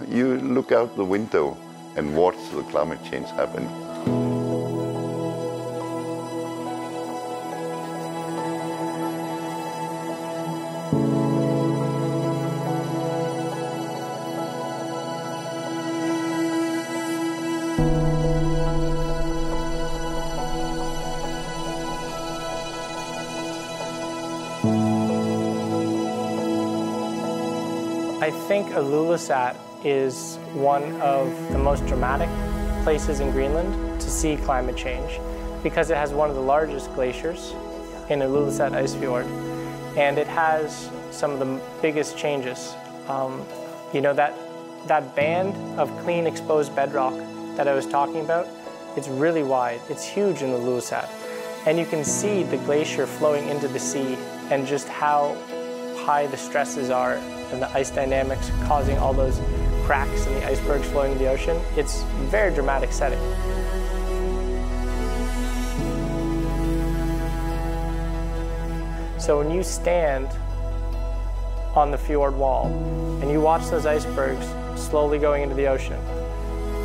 You look out the window and watch the climate change happen. I think Ilulissat is one of the most dramatic places in Greenland to see climate change because it has one of the largest glaciers in Ilulissat Ice Fjord, and it has some of the biggest changes. You know, that band of clean exposed bedrock that I was talking about, it's really wide, it's huge in Ilulissat, and you can see the glacier flowing into the sea and just how high the stresses are and the ice dynamics causing all those cracks in the icebergs flowing in the ocean. It's a very dramatic setting. So when you stand on the fjord wall and you watch those icebergs slowly going into the ocean,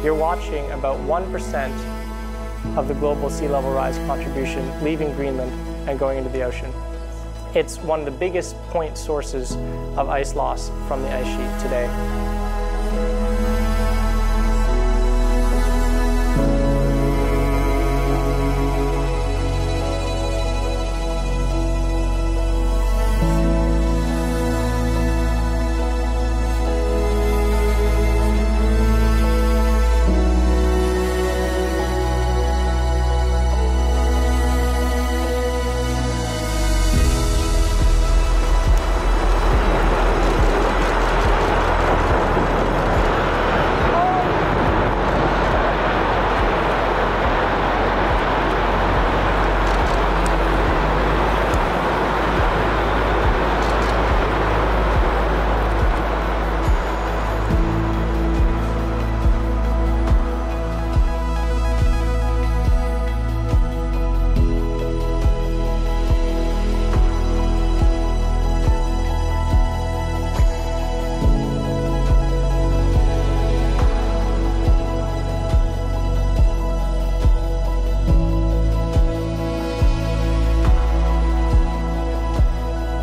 you're watching about 1% of the global sea level rise contribution leaving Greenland and going into the ocean. It's one of the biggest point sources of ice loss from the ice sheet today.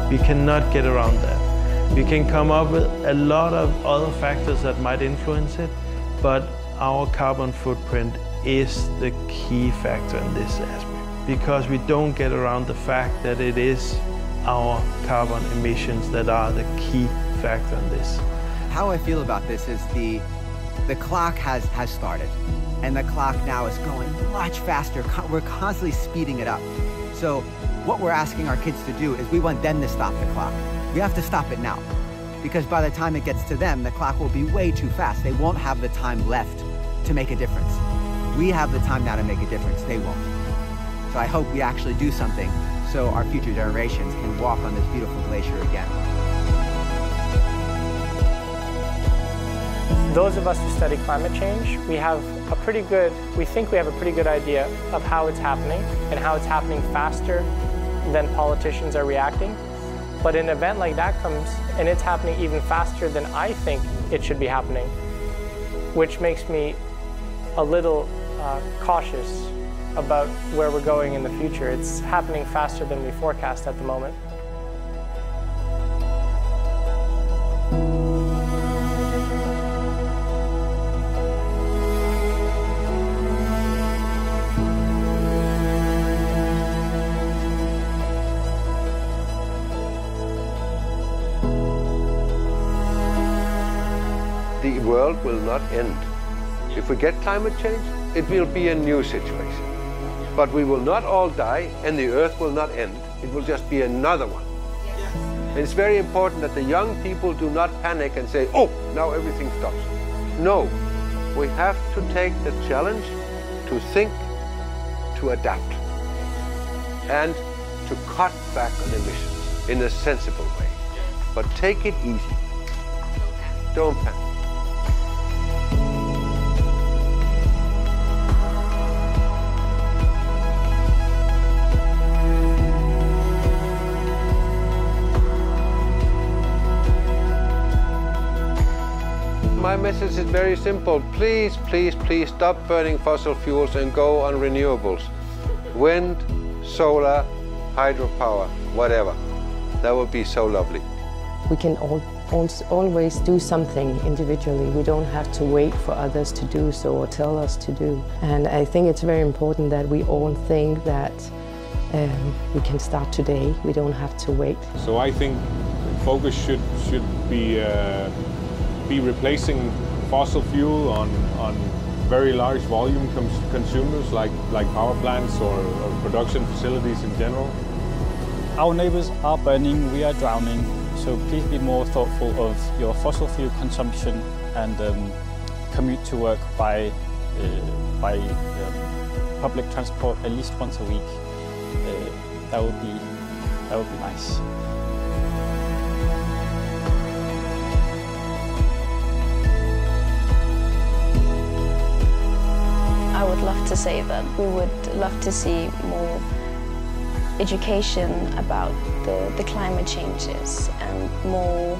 We cannot get around that. We can come up with a lot of other factors that might influence it, but our carbon footprint is the key factor in this aspect, because we don't get around the fact that it is our carbon emissions that are the key factor in this. How I feel about this is the clock has started, and the clock now is going much faster. We're constantly speeding it up. So what we're asking our kids to do is we want them to stop the clock. We have to stop it now, because by the time it gets to them, the clock will be way too fast. They won't have the time left to make a difference. We have the time now to make a difference. They won't. So I hope we actually do something so our future generations can walk on this beautiful glacier again. Those of us who study climate change, we think we have a pretty good idea of how it's happening and how it's happening faster than politicians are reacting. But an event like that comes and it's happening even faster than I think it should be happening, which makes me a little cautious about where we're going in the future. It's happening faster than we forecast at the moment. The world will not end. If we get climate change, it will be a new situation. But we will not all die, and the Earth will not end. It will just be another one. And it's very important that the young people do not panic and say, oh, now everything stops. No, we have to take the challenge to think, to adapt, and to cut back on emissions in a sensible way. But take it easy. Don't panic. My message is very simple. Please, please, please stop burning fossil fuels and go on renewables. Wind, solar, hydropower, whatever. That would be so lovely. We can always do something individually. We don't have to wait for others to do so or tell us to do. And I think it's very important that we all think that we can start today. We don't have to wait. So I think focus should be replacing fossil fuel on very large volume consumers like power plants or production facilities in general. Our neighbors are burning, we are drowning, so please be more thoughtful of your fossil fuel consumption and commute to work by public transport at least once a week. That would be nice. I would love to say that we would love to see more education about the climate changes and more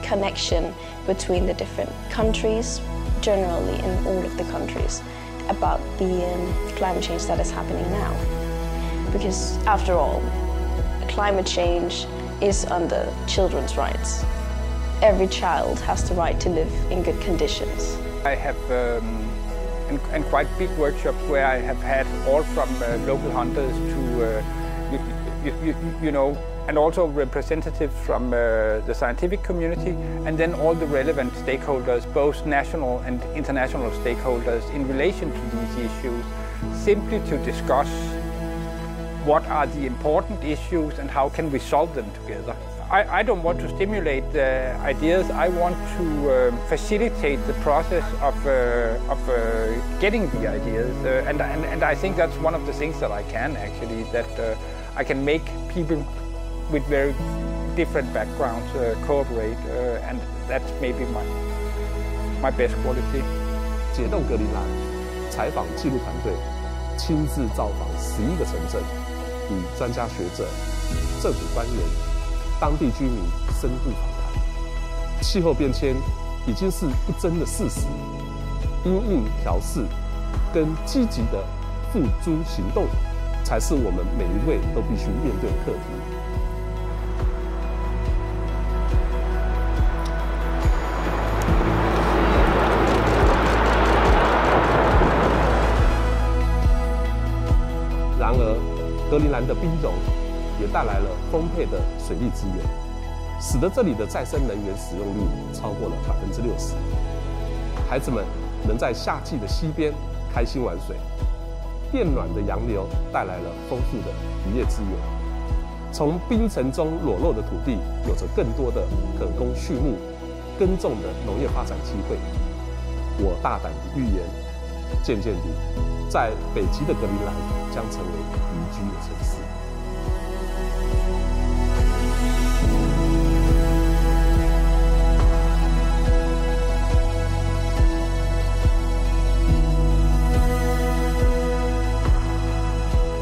connection between the different countries, generally in all of the countries, about the climate change that is happening now. Because after all, climate change is under children's rights. Every child has the right to live in good conditions. I have and quite big workshops where I have had all from local hunters to you know, and also representatives from the scientific community, and then all the relevant stakeholders, both national and international stakeholders, in relation to these issues, simply to discuss what are the important issues and how can we solve them together. I don't want to stimulate the ideas. I want to facilitate the process of getting the ideas, and I think that's one of the things that I can actually, that I can make people with very different backgrounds cooperate, and that's maybe my best quality. 解冻格陵兰采访纪录团队亲自造访11个城镇，与专家学者、政府官员、当地居民深度访谈。气候变迁已经是不争的事实，因应调适跟积极的付诸行动，才是我们每一位都必须面对的课题。然而，格陵兰的冰融也带来了丰沛的水利资源，使得这里的再生能源使用率超过了60%。孩子们能在夏季的溪边开心玩水，变暖的洋流带来了丰富的渔业资源。从冰层中裸露的土地，有着更多的可供畜牧、耕种的农业发展机会。我大胆地预言，渐渐地，在北极的格陵兰将成为宜居的城市。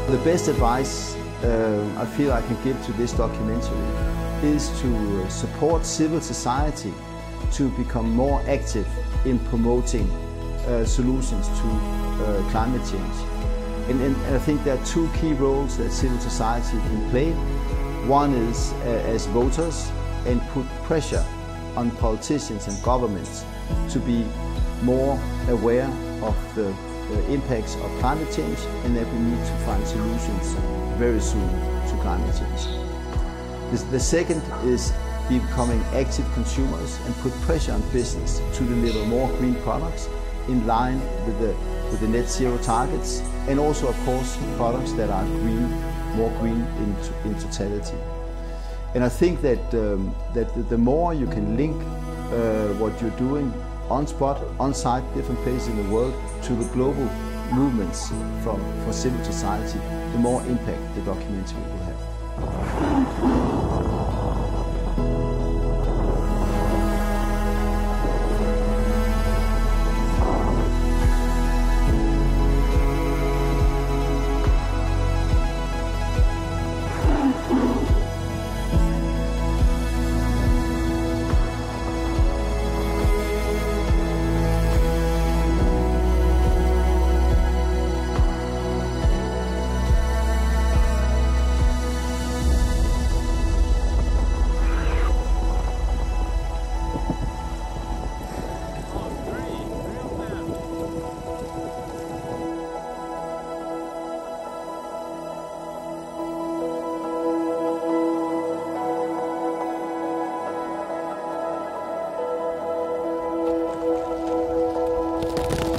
The best advice I feel I can give to this documentary is to support civil society to become more active in promoting solutions to climate change. And I think there are two key roles that civil society can play. One is as voters, and put pressure on politicians and governments to be more aware of the impacts of climate change, and that we need to find solutions very soon to climate change. The second is becoming active consumers and put pressure on business to deliver more green products in line with the net zero targets, and also of course products that are green, more green in totality. And I think that the more you can link what you're doing on spot, on site, different places in the world, to the global movements for civil society, the more impact the documentary will have. 见。